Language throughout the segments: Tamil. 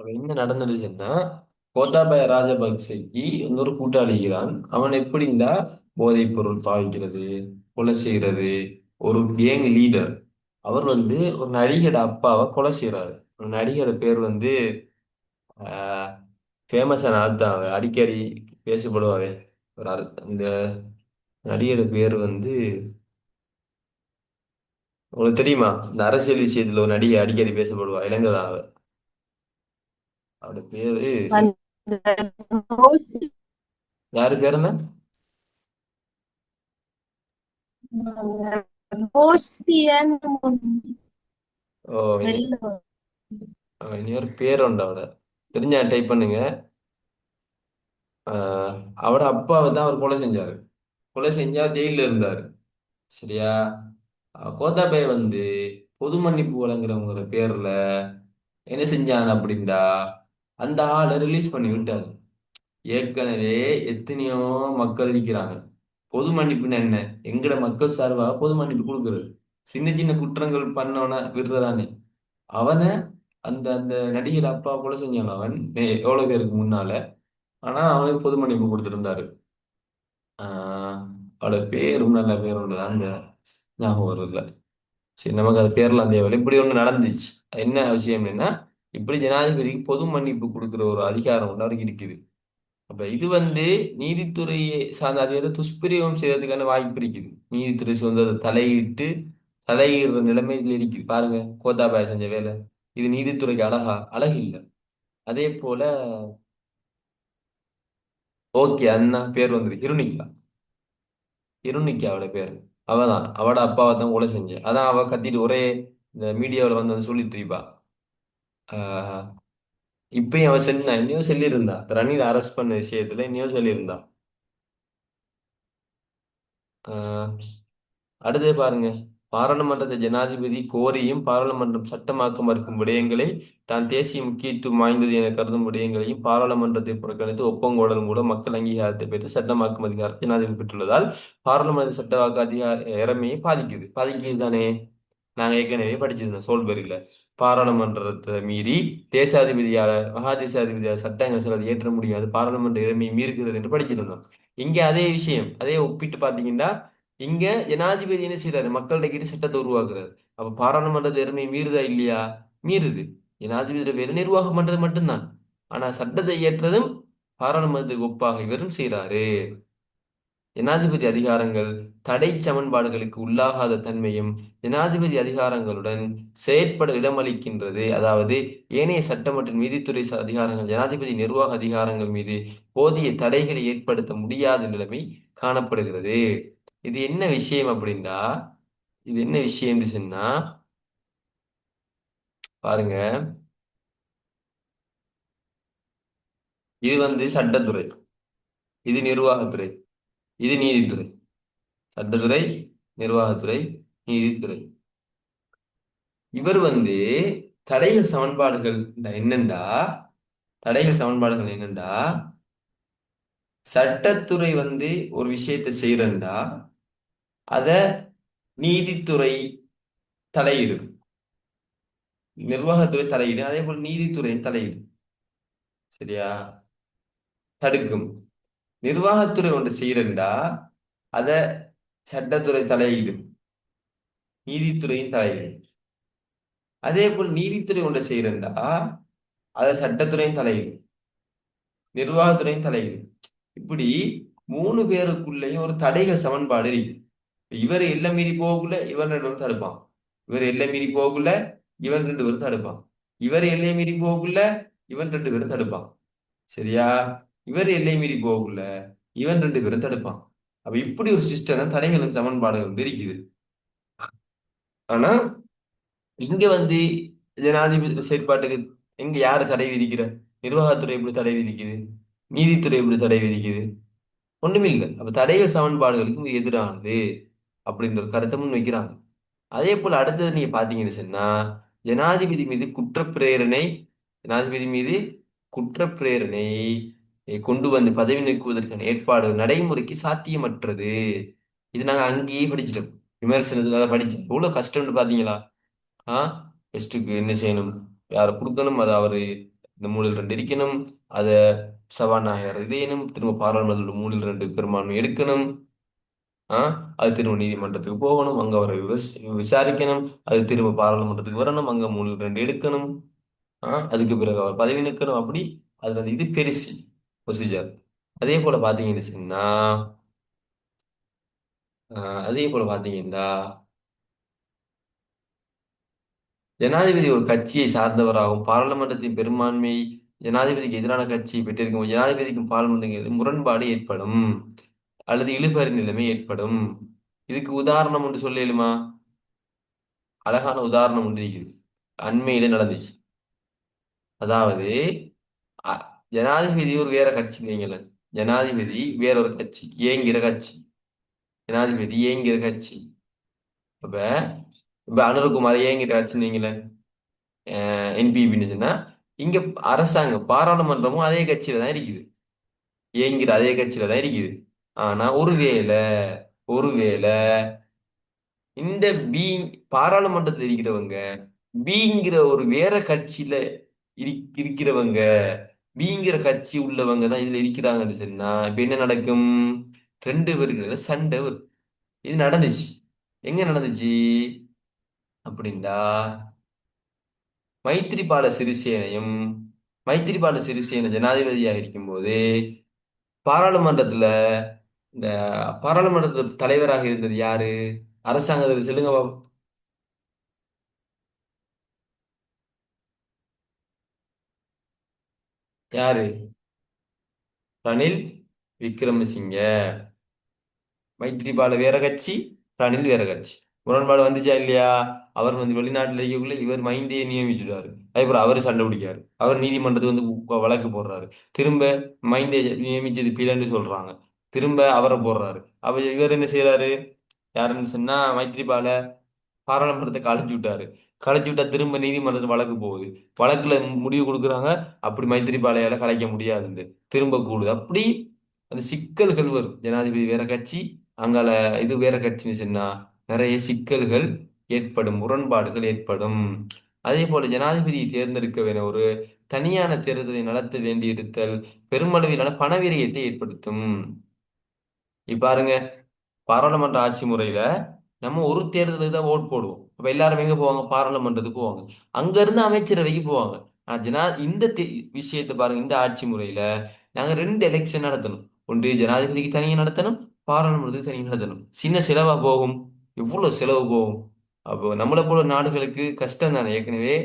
அப்ப என்ன நடந்துச்சுன்னா கோத்தாபய ராஜபக்சேக்கு இன்னொரு கூட்டாளி இருக்கிறான். அவன் எப்படின்னா போதைப் பொருள் பாவிக்கிறது, கொலை செய்யறது, ஒரு கேங் லீடர். அவர் ஒரு நடிகரோட அப்பாவை கொலை செய்யறாரு. ஒரு நடிகரோட பேர் ஃபேமஸான ஆள் தான். அவன் அடிக்கடி பேசப்படுவாவே. இந்த நடிகரோட பேர் உங்களுக்கு தெரியுமா? இந்த அரசியல் விஷயத்துல ஒரு நடிகை அடிக்கடி பேசப்படுவா, இளைஞதான் அவ. அவரோட பேரு அந்த ரோஸ் யாரு பேர் என்ன? ரோஸ்பியன் ஓ, இனி வெள்ளம். இனி ஒரு பேர் உண்டு அவட. தெரிஞ்சா டைப் பண்ணுங்க. ஆஹ் அவட அப்பாவை தான் அவர் கொலை செஞ்சாரு. கொலை செஞ்சா ஜெயில இருந்தாரு. சரியா? கோத்தாபய பொது மன்னிப்பு வழங்குறவங்கிற பேர்ல என்ன செஞ்சாங்க அப்படின்டா, அந்த ஆளை ரிலீஸ் பண்ணி விட்டாரு. ஏற்கனவே எத்தனையோ மக்கள் இருக்கிறாங்க. பொது மன்னிப்புன்னு என்ன? எங்கட மக்கள் சார்பாக பொது மன்னிப்பு கொடுக்குறது. சின்ன சின்ன குற்றங்கள் பண்ணவன விடுறதானே. அவனை அந்த அந்த நடிகர் அப்பா கொலை செஞ்சான். அவன் எவ்வளவு பேருக்கு முன்னால. ஆனா அவனுக்கு பொது மன்னிப்பு கொடுத்திருந்தாரு. ஆஹ் அவளோட பேரும் நல்ல பேரும் அந்த ஞாபகம் வருது. சரி, நமக்கு அது பேர்லாம் தேவையில்லை. இப்படி ஒண்ணு நடந்துச்சு. என்ன விஷயம்னா, இப்படி ஜனாதிபதிக்கு பொது மன்னிப்பு கொடுக்கிற ஒரு அதிகாரம் அவருக்கு இருக்குது. அப்ப இது நீதித்துறையை சார்ந்த அதிகாரத்தை துஷ்பிரயோகம் செய்யறதுக்கான வாய்ப்பு இருக்குது. நீதித்துறை சுதந்திரத்தை தலையிடுற நிலைமையில இருக்குது. பாருங்க, கோத்தாபாய செஞ்ச வேலை. இது நீதித்துறைக்கு அழகு இல்லை. அதே போல ஓகே, அண்ணா பேர் ஹிருனிகா. ஹிருனிகா அவட பேர். அவதான் அவட அப்பாவை தான் கொலை செஞ்ச. அதான் அவ கத்திட்டு ஒரே இந்த மீடியாவில் வந்து சொல்லிட்டு இருப்பா. ஆஹ் இப்பயும் அவன் சென்னா இன்னும் சொல்லியிருந்தா, ரணில் அரெஸ்ட் பண்ண விஷயத்துல இன்னும் சொல்லியிருந்தா. ஆஹ் அடுத்து பாருங்க, பாராளுமன்றத்தை ஜனாதிபதி கோரியும் பாராளுமன்றம் சட்டமாக்க மறுக்கும் விடயங்களை தான் தேசிய முக்கியத்துவம் வாய்ந்தது என கருதும் விடயங்களையும் பாராளுமன்றத்தை புறக்கணித்து ஒப்பங்கோடல் மூலம் மக்கள் அங்கீகாரத்தை பெற்று சட்டமாக்கும் அதிகாரத்தை ஜனாதிபதி பெற்றுள்ளதால் பாராளுமன்ற சட்டவாக்க அதிகார இறமையை பாதிக்குது தானே. நாங்க ஏற்கனவே படிச்சிருந்தோம் சோல்பெரியில. பாராளுமன்றத்தை மீறி தேசாதிபதியால மகாதேசாதிபதியால சட்டங்கள் சிலது ஏற்ற முடியாது, பாராளுமன்ற இறைமையை மீறுகிறது என்று படிச்சிருந்தோம். இங்க அதே விஷயம், அதே ஒப்பிட்டு பாத்தீங்கன்னா, இங்க ஜனாதிபதி என்ன செய்யறாரு? மக்கள்கிட்ட கிட்ட சட்டத்தை உருவாக்குறாரு. அப்ப பாராளுமன்றத்தை இறைமையை மீறுதா இல்லையா? மீறுது. ஜனாதிபதி வேலை நிர்வாகம் பண்றது மட்டும்தான். ஆனா சட்டத்தை இயற்றதும் பாராளுமன்றத்துக்கு ஒப்பாக இவரும் செய்றாரு. ஜனாதிபதி அதிகாரங்கள் தடை சமன்பாடுகளுக்கு உள்ளாகாத தன்மையும் ஜனாதிபதி அதிகாரங்களுடன் செயற்பட இடமளிக்கின்றது. அதாவது ஏனைய சட்ட மற்றும் நீதித்துறை அதிகாரங்கள் ஜனாதிபதி நிர்வாக அதிகாரங்கள் மீது போதிய தடைகளை ஏற்படுத்த முடியாத நிலைமை காணப்படுகிறது. இது என்ன விஷயம் அப்படின்னா, இது என்ன விஷயம்னு சொன்னா பாருங்க, இது சட்டத்துறை, இது நிர்வாகத்துறை, இது நீதித்துறை. சட்டத்துறை, நிர்வாகத்துறை, நீதித்துறை. இவர் தடைகள் சமன்பாடுகள் என்னண்டா, தடைகள் சமன்பாடுகள் என்னண்டா, சட்டத்துறை ஒரு விஷயத்தை செய்யறண்டா அத நீதித்துறை தலையிடும். நிர்வாகத்துறை தலையிடும், அதே போல நீதித்துறை தலையிடும். சரியா? தடுக்கும். நிர்வாகத்துறை ஒன்று செய்யறண்டா அத சட்டத்துறை தலையிடும், நீதித்துறையின் தலையிடும். அதே போல் நீதித்துறை ஒன்று செய்யறண்டா அத சட்டத்துறையின் தலையிடும், நிர்வாகத்துறையின் தலையிடும். இப்படி மூணு பேருக்குள்ளேயும் ஒரு தடைகள் சமன்பாடு இருக்கு. இவர் எல்லை மீறி போகக்குள்ள இவன் ரெண்டு பேரும் தடுப்பான். இவர் எல்லை மீறி போகக்குள்ள இவன் ரெண்டு பேரும் தடுப்பான். இவர் எல்லை மீறி போகக்குள்ள இவன் ரெண்டு பேரும் தடுப்பான். சரியா? இவர் எல்லை மீறி போகக்குள்ள இவன் ரெண்டு பேரும் தடுப்பான். அப்ப இப்படி ஒரு சிஸ்டம் தான் தடைகளின் சமன்பாடுகள் இருக்குது. ஆனா இங்க ஜனாதிபதி செயற்பாட்டுக்கு எங்க யாரு தடை விதிக்கிற? நிர்வாகத்துறை எப்படி தடை விதிக்குது? நீதித்துறை எப்படி தடை விதிக்குது? ஒண்ணுமே இல்லை. அப்ப தடைகள் சமன்பாடுகளுக்கு இது எதிரானது அப்படின்ற ஒரு கருத்தை முன் வைக்கிறாங்க. அதே போல அடுத்தது நீங்க பாத்தீங்கன்னு சொன்னா, ஜனாதிபதி மீது குற்றப்பிரேரணை ஜனாதிபதி மீது குற்றப்பிரேரணை கொண்டு பதவி நீக்குவதற்கான ஏற்பாடு நடைமுறைக்கு சாத்தியமற்றது. இது நாங்க அங்கேயே படிச்சிட்டோம். விமர்சனத்துல படிச்சோம். எவ்வளவு கஷ்டம்னு பாத்தீங்களா? ஆ, பெஸ்ட்டுக்கு என்ன செய்யணும், யாரை கொடுக்கணும், அது அவரு இந்த மூணில் ரெண்டு இருக்கணும். அத சபாநாயகர் இதேனும் திரும்ப பாராளுமன்றத்தில் மூணில் ரெண்டு பெரும்பான்மை எடுக்கணும். அது திரும்ப நீதிமன்றத்துக்கு போகணும், அங்க அவரை விசாரிக்கணும். அது திரும்ப பாராளுமன்றத்துக்கு வரணும், அங்க மூணில் ரெண்டு எடுக்கணும். அதுக்கு பிறகு அவர் பதவி நிற்கணும். அப்படி அது வந்து இது பெருசு ப்ரொசீஜர். அதே போல பாத்தீங்கன்னு சொன்னா அதே போல பாத்தீங்கன்னா ஜனாதிபதி ஒரு கட்சியை சார்ந்தவராகவும் பாராளுமன்றத்தின் பெரும்பான்மை ஜனாதிபதிக்கு எதிரான கட்சி பெற்றிருக்கும் ஜனாதிபதிக்கும் பாராளுமன்றத்திற்கு முரண்பாடு ஏற்படும் அல்லது இழுபறி நிலைமை ஏற்படும். இதுக்கு உதாரணம் ஒன்று சொல்ல இயலுமா? அழகான உதாரணம் ஒன்று இருக்குது. அண்மையில நடந்துச்சு. அதாவது அ- ஜனாதிபதி ஒரு வேற கட்சி வைங்களேன். ஜனாதிபதி வேற ஒரு கட்சி ஏங்கிற கட்சி. ஜனாதிபதி ஏங்கிற கட்சி. அப்ப இப்ப அனுரகுமார் ஏங்கிற கட்சின்னு வைங்களேன். என்பிபின்னு சொன்னா இங்க அரசாங்கம் பாராளுமன்றமும் அதே கட்சியில தான் இருக்குது. இயங்கிற அதே கட்சியில தான் இருக்குது. ஆனா ஒருவேளை இந்த பி பாராளுமன்றத்தில் இருக்கிறவங்க பிங்கிற ஒரு வேற கட்சியில இருக்கிறவங்க பிங்கிற கட்சி உள்ளவங்க தான் இதுல இருக்கிறாங்கன்னு சொன்னா இப்ப என்ன நடக்கும்? ரெண்டு பேருக்கு சண்டை வரும். இது நடந்துச்சு. எங்க நடந்துச்சு அப்படின்னா மைத்ரிபால சிறிசேனையும் மைத்ரிபால சிறிசேன ஜனாதிபதியாக இருக்கும்போது பாராளுமன்றத்துல இந்த பாராளுமன்றத்துல தலைவராக இருந்தது யாரு? அரசாங்கத்தில் சொல்லுங்க பாப்போம். யாரு? ரணில் விக்ரமசிங்க. மைத்ரிபால வேற கட்சி, ரணில் வேற கட்சி. முரண்பாடு வந்துச்சா இல்லையா? அவர் வந்து வெளிநாட்டுல இருக்கக்குள்ள இவர் மைந்தே நியமிச்சுட்டாரு. அதுக்கப்புறம் அவர் சண்டை பிடிக்காரு. அவர் நீதிமன்றத்துக்கு வந்து வழக்கு போடுறாரு. திரும்ப மைந்தே நியமிச்சது பிழைன்னு சொல்றாங்க. திரும்ப அவரை போடுறாரு. அப்ப இவர் என்ன செய்யறாரு? யாருன்னு சொன்னா மைத்ரிபால பாராளுமன்றத்தை கலைச்சு விட்டாரு. கலைச்சு விட்டா திரும்ப நீதிமன்றத்தில் வழக்கு போகுது. வழக்குல முடிவு கொடுக்குறாங்க. அப்படி மைத்திரிபாலையால கலைக்க முடியாதுன்னு திரும்ப கூடுது. அப்படி அந்த சிக்கல்கள் வரும். ஜனாதிபதி வேற கட்சி, அங்கால இது வேற கட்சின்னு சொன்னா நிறைய சிக்கல்கள் ஏற்படும், முரண்பாடுகள் ஏற்படும். அதே போல ஜனாதிபதியை தேர்ந்தெடுக்க வேணும் ஒரு தனியான தேர்தலை நடத்த வேண்டியிருத்தல் பெருமளவிலான பணவிரயத்தை ஏற்படுத்தும். இப்ப பாருங்க, பாராளுமன்ற ஆட்சி முறையில நம்ம ஒரு தேர்தலுக்கு தான் ஓட் போடுவோம். அப்ப எல்லாரும் எங்க போவாங்க? பாராளுமன்றத்துக்கு போவாங்க. அங்க இருந்து அமைச்சரவைக்கு போவாங்க. ஆனா இந்த விஷயத்தை பாருங்க, இந்த ஆட்சி முறையில நாங்க ரெண்டு எலெக்ஷன் நடத்தணும். ஒன்று ஜனாதிபதிக்கு தனியாக நடத்தணும், பாராளுமன்றத்துக்கு தனியாக நடத்தணும். சின்ன செலவா போகும். எவ்வளவு செலவு போகும்? அப்போ நம்மளை போல நாடுகளுக்கு கஷ்டம் தானே ஏற்கனவே.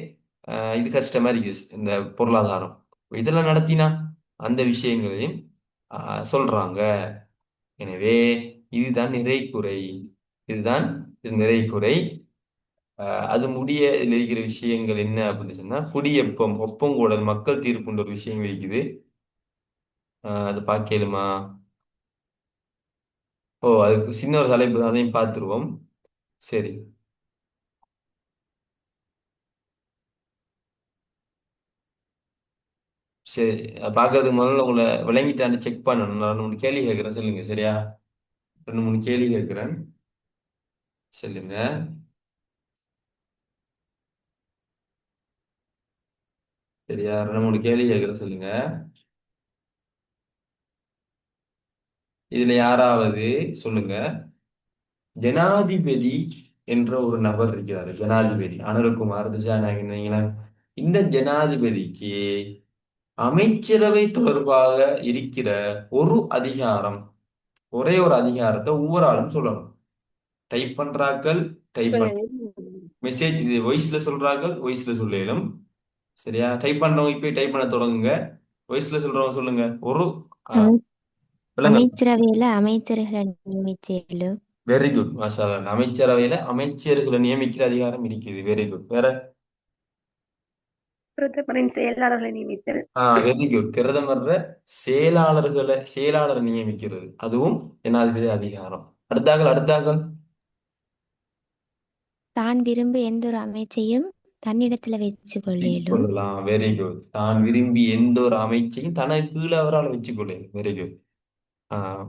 இது கஷ்டமா இருக்கு இந்த பொருளாதாரம். இதெல்லாம் நடத்தினா அந்த விஷயங்களையும் சொல்றாங்க. எனவே இதுதான் நிறைக்குறை. இதுதான் இது நிறைக்குறை. அது முடிய இதுல இருக்கிற விஷயங்கள் என்ன அப்படின்னு சொன்னா குடியேப்பம் ஒப்பங்கூடல் மக்கள் தீர்ப்புன்ற ஒரு விஷயம் இருக்குது. அது பார்க்கலுமா? ஓ, அதுக்கு சின்ன ஒரு தலைப்பு தான், அதையும் பார்த்துருவோம். சரி. சரி, பார்க்கறதுக்கு முதல்ல உங்களை விளங்கிட்டான்னு செக் பண்ணணும். நான் 2 3 கேள்வி கேட்குறேன், சொல்லுங்க சரியா? 2 3 கேள்வி கேட்குறேன், சொல்லுங்க. சரியா? 2 3 கேள்வி கேட்குறேன், சொல்லுங்க. இதுல யாராவது சொல்லுங்க, ஜனாதிபதி என்ற ஒரு நபர் இருக்கிறாரு. ஜனாதிபதி அனுரகுமார் திசாநாயகன். இந்த ஜனாதிபதிக்கு அமைச்சரவை தொடர்பாக இருக்கிற ஒரு அதிகாரம், ஒரே ஒரு அதிகாரத்தை ஒவ்வொரு ஆளும் சொல்லணும். டைப் பண்றாக்கள் டைப் பண்ண மெசேஜ் இது வாய்ஸ்ல சொல்றார்கள், வாய்ஸ்ல சொல்லலும். சரியா? டைப் பண்றவங்க இப்ப டைப் பண்ண தொடங்குங்க. வாய்ஸ்ல சொல்றவங்க சொல்லுங்க. ஒரு அமை விலங்கல். அமைச்சரவையில அமைச்சர்களை நியமிச்சேலும் வெரி குட், மாஷா அல்லாஹ். அமைச்சரவையில அமைச்சர்களை நியமிக்கிற அதிகாரம் இருக்குது. Very good. வேற? பிரதமரின் செயலாளர்களை நியமித்தல். Very good. பிரதமர் செயலாளரை நியமிக்கிறது, அதுவும் ஜனாதிபதி அதிகாரம். அடுத்தாக்கள். தான் விரும்பு எந்த ஒரு அமைச்சையும் தன்னிடத்துல வச்சு கொள்ளேலும் கொள்ளலாம். Very good. தான் விரும்பி எந்த ஒரு அமைச்சையும் தனக்கு கீழே அவரால் வச்சுக்கொள்ள. Very good.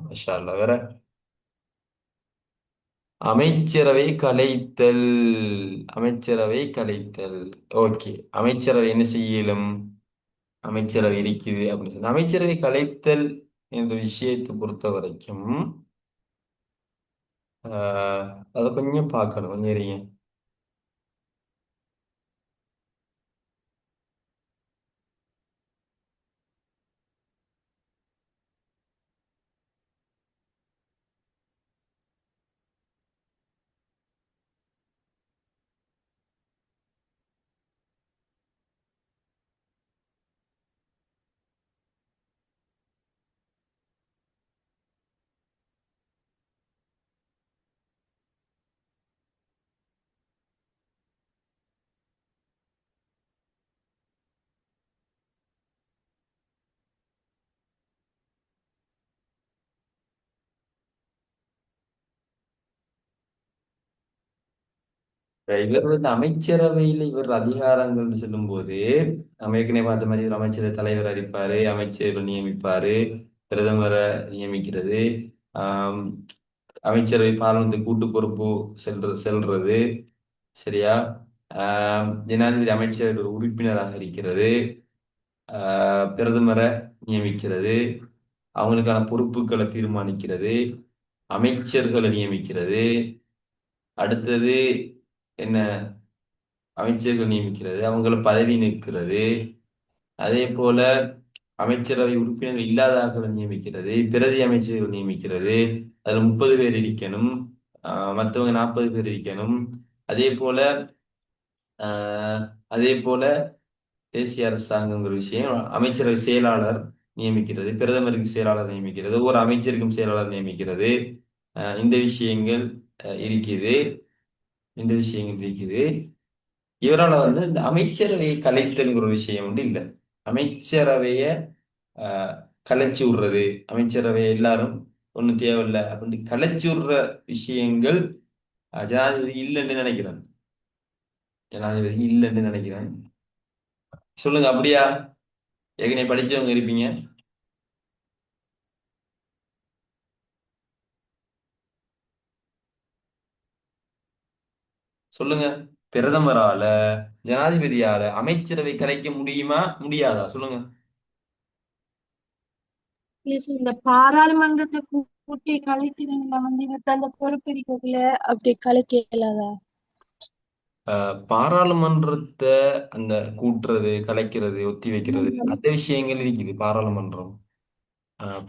மாஷா அல்லாஹ். வேற? அமைச்சரவை கலைத்தல். அமைச்சரவை கலைத்தல். ஓகே. அமைச்சரவை என்ன செய்யலும்? அமைச்சரவை இருக்குது அப்படின்னு சொல்லி அமைச்சரவை கலைத்தல் என்ற விஷயத்தை பொறுத்த வரைக்கும் அதை கொஞ்சம் பார்க்கணும் கொஞ்சம் இருங்க. இவர் அமைச்சரவையில் இவர் அதிகாரங்கள்னு சொல்லும்போது நம்ம ஏற்கனவே பார்த்த மாதிரி ஒரு அமைச்சரவை தலைவர் அறிவிப்பாரு, அமைச்சர்கள் நியமிப்பாரு, பிரதமரை நியமிக்கிறது, ஆம், அமைச்சரவை பாராளுமன்ற கூட்டு பொறுப்பு செல்றது, சரியா? ஜனாதிபதி அமைச்சர் ஒரு உறுப்பினராக இருக்கிறது, பிரதமரை நியமிக்கிறது, அவங்களுக்கான பொறுப்புகளை தீர்மானிக்கிறது, அமைச்சர்களை நியமிக்கிறது, அடுத்தது என்ன, அமைச்சர்கள் நியமிக்கிறது, அவங்கள பதவி நீக்கிறது, அதே போல அமைச்சரவை உறுப்பினர்கள் இல்லாத ஆட்களை நியமிக்கிறது, பிரதி அமைச்சர்கள் நியமிக்கிறது, அதுல 30 பேர் இருக்கணும், மற்றவங்க 40 பேர் இருக்கணும். அதே போல ஆஹ், அதே போல தேசிய அரசாங்கங்கிற விஷயம் அமைச்சரவை செயலாளர் நியமிக்கிறது, பிரதமருக்கு செயலாளர் நியமிக்கிறது, ஒவ்வொரு அமைச்சருக்கும் செயலாளர் நியமிக்கிறது. இந்த விஷயங்கள் இருக்குது. இந்த விஷயங்கள் இருக்குது. இவரால் இந்த அமைச்சரவையை கலைத்தல்ங்கிற ஒரு விஷயம் வந்து இல்லை. அமைச்சரவைய ஆஹ், கலைச்சு விடுறது, அமைச்சரவையை எல்லாரும் ஒன்றும் தேவையில்லை அப்படின்னு கலைச்சு விடுற விஷயங்கள் ஜனாதிபதி இல்லைன்னு நினைக்கிறேன். ஜனாதிபதி இல்லைன்னு நினைக்கிறேன். சொல்லுங்க, அப்படியா? ஏற்கனவே படிச்சவங்க இருப்பீங்க. சொல்லுங்க. பிரதமரால, ஜனாதிபதியால அமைச்சரவை கலைக்க முடியுமா முடியாதா? சொல்லுங்க. Yes, இந்த பாராளுமன்றத்தை கூட்டி கலைக்கிறதுல இவருக்கு அந்த பொறுப்பு இருக்கக்குள்ள அப்படி கலைக்க இயலாதா? பாராளுமன்றத்தை அந்த கூட்டுறது, கலைக்கிறது, ஒத்தி வைக்கிறது, அந்த விஷயங்கள் இருக்குது. பாராளுமன்றம்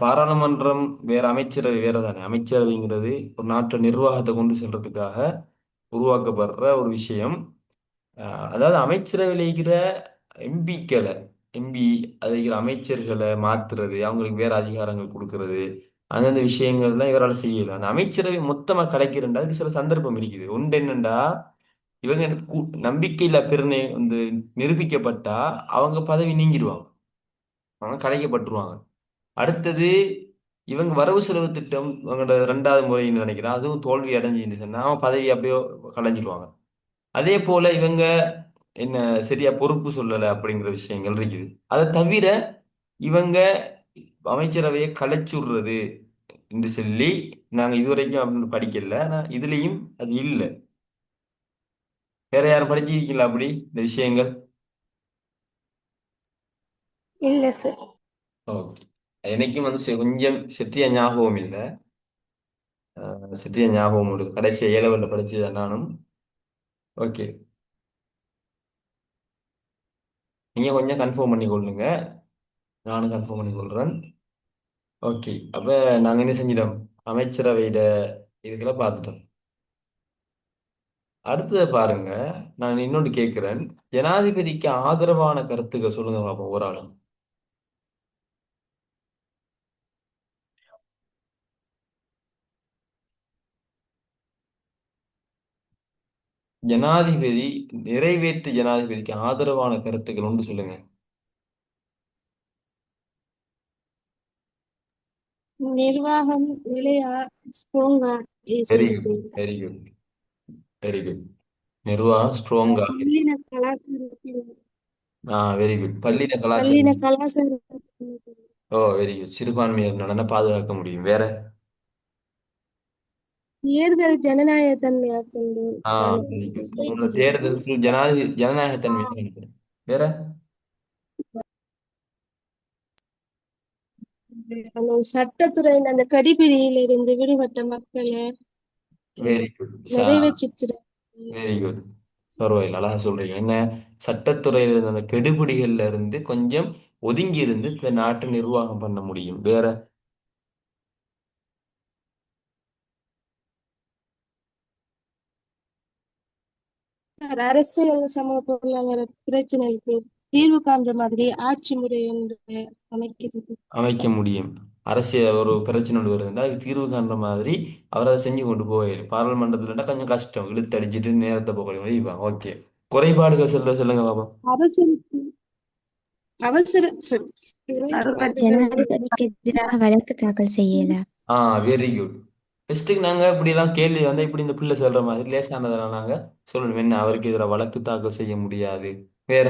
பாராளுமன்றம் வேற, அமைச்சரவை வேற தானே. அமைச்சரவைங்கிறது ஒரு நாட்டு நிர்வாகத்தை கொண்டு செல்றதுக்காக உருவாக்கப்படுற ஒரு விஷயம். அதாவது அமைச்சரவையில் இருக்கிற எம்பிக்களை, எம்பி அது இருக்கிற அமைச்சர்களை மாத்துறது, அவங்களுக்கு வேற அதிகாரங்கள் கொடுக்கறது, அந்தந்த விஷயங்கள்லாம் இவரால் செய்யல. அந்த அமைச்சரவை மொத்தமா கலைக்கிறண்டா அதுக்கு சில சந்தர்ப்பம் இருக்குது. ஒன்று என்னண்டா, இவங்க நம்பிக்கையில்லா பிரேரணை வந்து நிரூபிக்கப்பட்டா அவங்க பதவி நீங்கிடுவாங்க, அவங்க கலைக்கப்பட்டுருவாங்க. அடுத்தது, இவங்க வரவு செலவு திட்டம் இவங்களோட 2வது முறைன்னு நினைக்கிறேன், அதுவும் தோல்வி அடைஞ்சிருந்துச்சுன்னா அவன் பதவி அப்படியே கலைஞ்சிடுவாங்க. அதே போல இவங்க என்ன சரியா பொறுப்பு சொல்லலை அப்படிங்கிற விஷயங்கள் இருக்குது. அதை தவிர இவங்க அமைச்சரவையை கலைச்சுடுறது என்று சொல்லி நாங்க இதுவரைக்கும் அப்படின்னு படிக்கல. ஆனா இதுலயும் அது இல்லை. வேற யாரும் படிச்சிருக்கீங்களா அப்படி இந்த விஷயங்கள்? இல்ல சார். ஓகே. எனக்கும் வந்து கொஞ்சம் சற்றிய ஞாபகம் இல்லை. சற்றிய ஞாபகம் இருக்கு, கடைசியா ஏலவல்ல படிச்சது நானும். ஓகே, நீங்க கொஞ்சம் கன்ஃபார்ம் பண்ணி கொள்ளுங்க, நானும் கன்ஃபார்ம் பண்ணி கொள்றேன். ஓகே, அப்ப நாங்க என்ன செஞ்சிட்டோம், அமைச்சரவையில இதுகளை பார்த்துட்டோம். அடுத்ததை பாருங்க, நான் இன்னொன்று கேட்கிறேன். ஜனாதிபதிக்கு ஆதரவான கருத்துக்கள் சொல்லுங்க பாப்போம் ஒரு ஆளும். ஜனாதிபதி, நிறைவேற்று ஜனாதிபதிக்கு ஆதரவான கருத்துக்கள் ஒன்று சொல்லுங்க. நிர்வாகம் நிலையா ஸ்ட்ராங்கா வெரி குட், செய்யுது. Very good, very good. நிர்வாகம் ஸ்ட்ராங்கா. பள்ளின கலாச்சாரத்தில் வெரி குட். பள்ளியில பள்ளின கலாச்சாரம். கலாச்சாரத்தில் ஓ, வெரி குட். சிறுபான்மையினர் நலனை பாதுகாக்க முடியும். வேற? தேர்தல் ஜனநாயக தன்மையா கொண்டு வெரி குட். உங்களோட தேர்தல் ஜனாதிபதி ஜனநாயகத்தன்மை நினைக்கிறேன். வேற? அந்த ஒரு சட்டத்துறையின் அந்த கடிபிடியில இருந்து விடுபட்ட மக்களை வெரி குட். நிறைவேற்றி வெரி குட். பரவாயில்ல, அழகா சொல்றீங்க. என்ன, சட்டத்துறையில இருந்த அந்த கெடுபிடிகள்ல இருந்து கொஞ்சம் ஒதுங்கி இருந்து இந்த நாட்டை நிர்வாகம் பண்ண முடியும். வேற? அரசியல் சமூக பொருளாதார பிரச்சனைகளுக்கு தீர்வு காண்ற மாதிரி ஆட்சி முறை ஒன்று அமைக்கிறது. அமைக்க முடியும். அரசியல் ஒரு பிரச்சனை ஒன்று வருதுன்னா அதுக்கு தீர்வு காண்ற மாதிரி அவர் அதை செஞ்சு கொண்டு போவார். பாராளுமன்றத்துலன்னா கொஞ்சம் கஷ்டம், இழுத்து அடிச்சிட்டு நேரத்தை போக. ஓகே, குறைபாடுகள் சொல்லுங்க பாப்போம். அரசுக்கு அவசர குறைபாடுகள் ஜனாதிபதிக்கு எதிராக வழக்கு தாக்கல் செய்யலாம். ஆ, வெரி குட். ஃபர்ஸ்ட்டுக்கு நாங்க இப்படி எல்லாம் கேள்வி வந்தா இப்படி இந்த பிள்ளை சொல்ற மாதிரி லேசானதெல்லாம் நாங்க சொல்லணும். என்ன, அவருக்கு எதிராக வழக்கு தாக்கல் செய்ய முடியாது. வேற?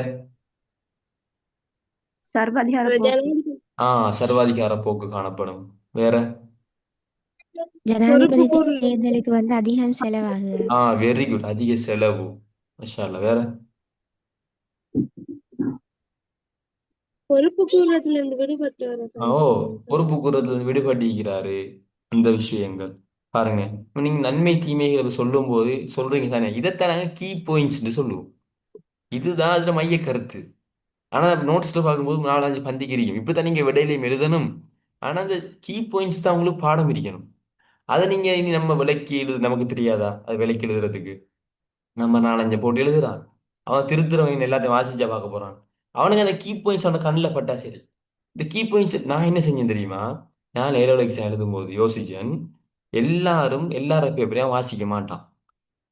சர்வாதிகார போக்கு. ஜனாதிபதி ஆ, சர்வாதிகார போக்கு காணப்படும். வேற? பொறுப்பு ஜனாதிபதி கூறல் தேர்தலுக்கு அதிகம் செலவாகுது. ஆ, வெரி குட். அதிக செலவு. மாஷா அல்லாஹ். வேற? பொறுப்பு கூறத்துல இருந்து விடுபட்டவரை ஓ, பொறுப்பு கூறதுல விடுபட்டிருக்கிறாரு. அந்த விஷயங்கள் பாருங்க. இப்ப நீங்க நன்மை தீமைகளை சொல்லும் போது சொல்றீங்க தானே, இதைத்தான் நாங்க கீ பாயிண்ட்ஸ் சொல்லுவோம். இதுதான் அதுல மைய கருத்து. ஆனா நோட்ஸ்ல பார்க்கும்போது 4-5 பந்திக்கு இருக்கும். இப்படித்தான் நீங்க விடையிலையும் எழுதணும். ஆனா அந்த கீ பாயிண்ட்ஸ் தான் உங்களுக்கு பாடம் இருக்கணும். அதை நீங்க இனி நம்ம விலைக்கு நமக்கு தெரியாதா அது விலைக்கு எழுதுறதுக்கு? நம்ம 4-5 போட்டு எழுதுறான், அவன் திருத்துறவங்க எல்லாத்தையும் வாசிச்சா பார்க்க போறான். அவனுக்கு அந்த கீ பாயிண்ட்ஸ் அவன கண்ணில் பட்டா சரி. இந்த கீ பாயிண்ட்ஸ் நான் என்ன செஞ்சேன் தெரியுமா? நான் ஏரோட எக்ஸாம் எழுதும்போது யோசிச்சேன். எல்லாரும் எல்லார பேப்பரையும் வாசிக்க மாட்டான்.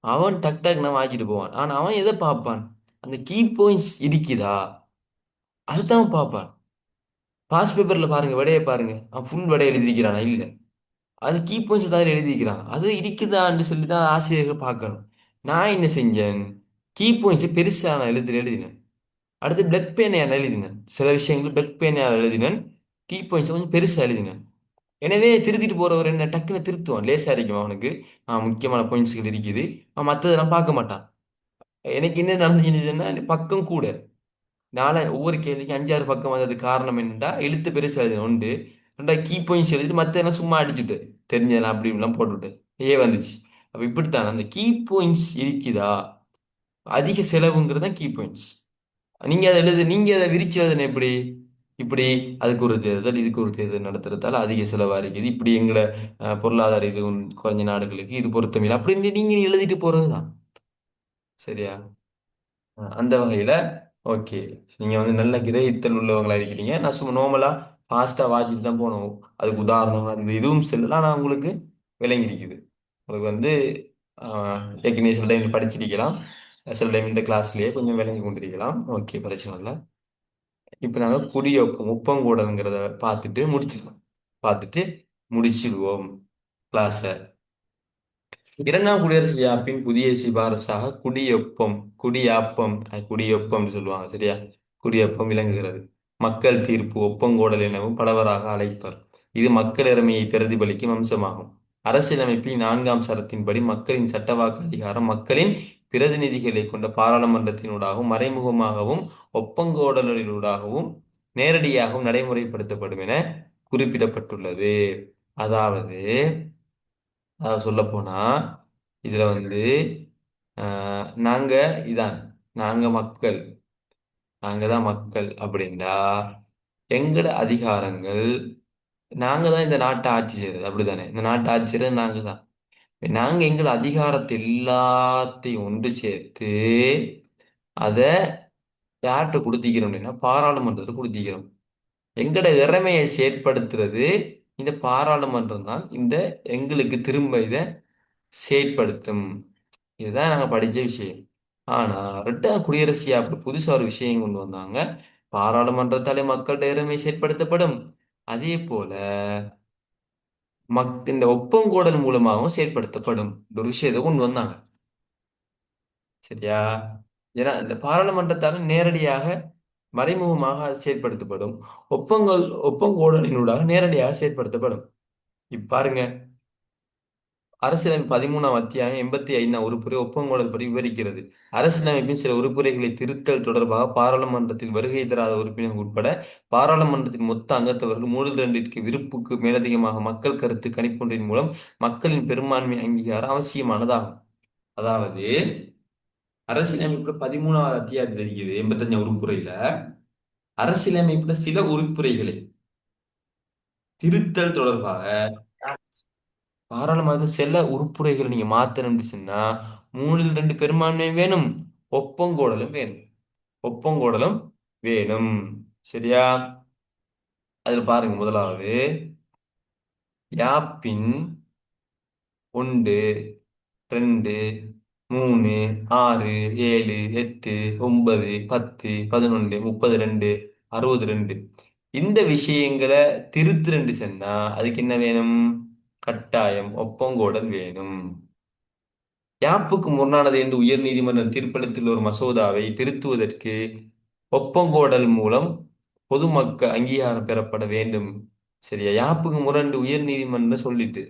அவன் டக் டக் நான் வாங்கிட்டு போவான். ஆனா அவன் எதை பார்ப்பான்? அந்த கீ பாயிண்ட்ஸ் இருக்குதா, அதுதான் அவன் பார்ப்பான். பாஸ் பேப்பர்ல பாருங்க, விடையை பாருங்க, அவன் ஃபுல் விடை எழுதியிருக்கிறானா இல்ல, அது கீ பாயிண்ட்ஸ் தான் எழுதியிருக்கிறான், அது இருக்குதான்னு சொல்லி தான் ஆசிரியர்கள் பார்க்கணும். நான் என்ன செஞ்சேன், கீ பாயிண்ட்ஸ் பெருசா நான் எழுதினேன். அடுத்து பிளக் பேனையால் எழுதினேன். சில விஷயங்கள் பிளக் பேனையால் எழுதினேன். கீ பாயிண்ட்ஸ் கொஞ்சம் பெருசா எழுதினேன். எனவே திருத்திட்டு போறவர் என்ன டக்குன்னு திருத்துவான், லேசா இருக்கும் அவனுக்கு. முக்கியமான பாயிண்ட்ஸ்கள் இருக்குது, அவன் மற்றதெல்லாம் பார்க்க மாட்டான். எனக்கு என்ன நடந்துச்சுன்னா, பக்கம் கூட ஒவ்வொரு கேள்விக்கு 5-6 பக்கம் வந்தது காரணம் என்னன்னா, எழுத்து பெருசா எழுதின உண்டு. ரெண்டாவது கீ பாயிண்ட்ஸ் எழுதிட்டு மற்றதெல்லாம் சும்மா அடிச்சுட்டு தெரிஞ்சதெல்லாம் அப்படி இப்படிலாம் போட்டுவிட்டு வந்துச்சு. அப்ப இப்படித்தான் அந்த கீ பாயிண்ட்ஸ் இருக்குதா, அதிக செலவுங்கிறது தான் கீ பாயிண்ட்ஸ். நீங்க அதை விரிச்சு எழுதுன எப்படி? இப்படி அதுக்கு ஒரு தேர்தல் இதுக்கு ஒரு தேர்தல் நடத்துறதால அதிக செலவா இருக்குது, இப்படி எங்களை பொருளாதார இது குறைஞ்ச நாடுகளுக்கு இது பொருத்தமில்லை அப்படின்னு நீங்க எழுதிட்டு போறதுதான். சரியா? அந்த வகையில ஓகே, நீங்க நல்ல கிரகித்தல் உள்ளவங்களா இருக்கிறீங்க. நான் சும்மா நார்மலா ஃபாஸ்டா வாசிட்டு தான் போனோம். அதுக்கு உதாரணம் அது இதுவும் சொல்லலாம். நான் உங்களுக்கு விளங்கி இருக்குது. உங்களுக்கு ஏற்கனவே சில டைம் படிச்சிருக்கலாம், சில டைம் இந்த கிளாஸ்லயே கொஞ்சம் விளங்கி கொண்டிருக்கலாம். ஓகே, பிரச்சனை இல்லை. இப்போ நாங்கள் குடியொப்பம் ஒப்பங்கூடல்ங்கிறத பார்த்துட்டு முடிச்சிடுவோம் கிளாஸை. இரண்டாம் குடியரசு யாப்பின் புதிய சிபாரசாக குடியொப்பம் சொல்லுவாங்க. சரியா? குடியொப்பம் விளங்குகிறது. மக்கள் தீர்ப்பு ஒப்பங்கோடல் எனவும் பலவராக அழைப்பர். இது மக்களிறமையை பிரதிபலிக்கும் அம்சமாகும். அரசியலமைப்பின் 4ஆம் சரத்தின்படி மக்களின் சட்டவாக்கு அதிகாரம் மக்களின் பிரதிநிதிகளை கொண்ட பாராளுமன்றத்தினூடாகவும் மறைமுகமாகவும் ஒப்பங்கோடலினூடாகவும் நேரடியாகவும் நடைமுறைப்படுத்தப்படும் என குறிப்பிடப்பட்டுள்ளது. அதாவது சொல்ல போனா இதுல நாங்க இதான் நாங்க மக்கள் நாங்க தான் மக்கள் அப்படின்னா எங்கட அதிகாரங்கள், நாங்க தான் இந்த நாட்டை ஆட்சி செய்யறது. அப்படிதானே? இந்த நாட்டை ஆட்சி செய்யறது நாங்க தான். நாங்க எங்கள் அதிகாரத்தை எல்லாத்தையும் ஒன்று சேர்த்து அதை யார்கிட்ட கொடுத்திக்கிறோம் அப்படின்னா பாராளுமன்றத்தில் கொடுத்திக்கிறோம். எங்கட திறமையை செயற்படுத்துறது இந்த பாராளுமன்றம் தான். எங்களுக்கு திரும்ப இதை செயற்படுத்தும். இதுதான் நாங்க படிச்ச விஷயம். ஆனா ரெண்டாம் குடியரசு அப்படி புதுசா ஒரு விஷயம் கொண்டு வந்தாங்க. பாராளுமன்றத்தாலே மக்கள் நேரமை செயற்படுத்தப்படும், அதே போல இந்த ஒப்பங்கூடல் மூலமாகவும் செயற்படுத்தப்படும். இந்த ஒரு விஷயத்தை கொண்டு வந்தாங்க. சரியா? ஏன்னா இந்த பாராளுமன்றத்தால நேரடியாக மறைமுகமாக அது செயற்படுத்தப்படும், ஒப்பங்கோடலினூடாக நேரடியாக செயற்படுத்தப்படும். இப்ப பாருங்க, அரசியலமைப்பு 13ஆம் அத்தியாயம் 85ஆம் உறுப்புரை ஒப்பங்கோடல் படி விவரிக்கிறது. அரசியலமைப்பின் சில உறுப்புரைகளை திருத்தல் தொடர்பாக பாராளுமன்றத்தில் வருகை தராத உறுப்பினர் உட்பட பாராளுமன்றத்தின் மொத்த அங்கத்தவர்கள் 3/2 விருப்புக்கு மேலதிகமாக மக்கள் கருத்து கணிப்பொன்றின் மூலம் மக்களின் பெரும்பான்மை அங்கீகாரம் அவசியமானதாகும். அதாவது அரசியலமைப்புல 13ஆவது அத்தியாயத்தில் இருக்குது 85ஆம் உறுப்புரையில அரசியலமைப்புல சில உறுப்புரைகளை திருத்தல் தொடர்பாக பாராளுமன்றத்தில் சில உறுப்புரைகளை நீங்க மாத்தணும்னு சொன்னா 3/2 பெரும்பான்மை வேணும், ஒப்பங்கோடலும் வேணும். ஒப்பங்கோடலும் வேணும். சரியா? அதுல பாருங்க, முதலாவது யாப்பின் 1 2 3 6 7 8 9 10 11 32 62 இந்த விஷயங்களை திருத்துறேன்னு சொன்னா அதுக்கு என்ன வேணும்? கட்டாயம் ஒப்பங்கோடல் வேணும். யாப்புக்கு முரணானது என்று உயர் நீதிமன்றம் தீர்ப்பளித்துள்ள ஒரு மசோதாவை திருத்துவதற்கு ஒப்பங்கோடல் மூலம் பொதுமக்கள் அங்கீகாரம் பெறப்பட வேண்டும். சரியா? யாப்புக்கு முரண்டு உயர் நீதிமன்றம் சொல்லிட்டு,